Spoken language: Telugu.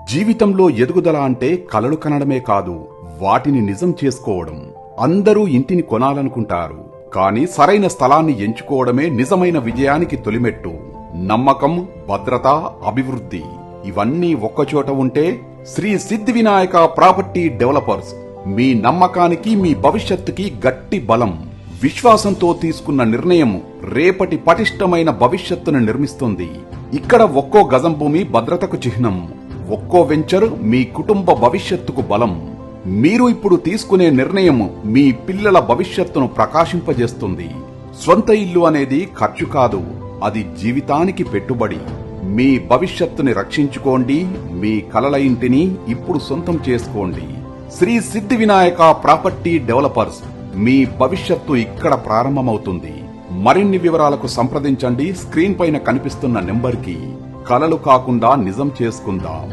జీవితంలో ఎదుగుదల అంటే కలలు కనడమే కాదు, వాటిని నిజం చేసుకోవడం. అందరూ ఇంటిని కొనాలనుకుంటారు, కానీ సరైన స్థలాన్ని ఎంచుకోవడమే నిజమైన విజయానికి తొలిమెట్టు. నమ్మకం, భద్రత, అభివృద్ధి ఇవన్నీ ఒక్కచోట ఉంటే శ్రీ సిద్ధి వినాయక ప్రాపర్టీ డెవలపర్స్ మీ నమ్మకానికి, మీ భవిష్యత్తుకి గట్టి బలం. విశ్వాసంతో తీసుకున్న నిర్ణయం రేపటి పటిష్టమైన భవిష్యత్తును నిర్మిస్తుంది. ఇక్కడ ఒక్కో గజం భూమి భద్రతకు చిహ్నం, ఒక్కో వెంచర్ మీ కుటుంబ భవిష్యత్తుకు బలం. మీరు ఇప్పుడు తీసుకునే నిర్ణయం మీ పిల్లల భవిష్యత్తును ప్రకాశింపజేస్తుంది. స్వంత ఇల్లు అనేది ఖర్చు కాదు, అది జీవితానికి పెట్టుబడి. మీ భవిష్యత్తుని రక్షించుకోండి, మీ కలల ఇంటిని ఇప్పుడు సొంతం చేసుకోండి. శ్రీ సిద్ధి వినాయక ప్రాపర్టీ డెవలపర్స్, మీ భవిష్యత్తు ఇక్కడ ప్రారంభమవుతుంది. మరిన్ని వివరాలకు సంప్రదించండి స్క్రీన్ పైన కనిపిస్తున్న నెంబర్కి. కలలు కాకుండా నిజం చేసుకుందాం.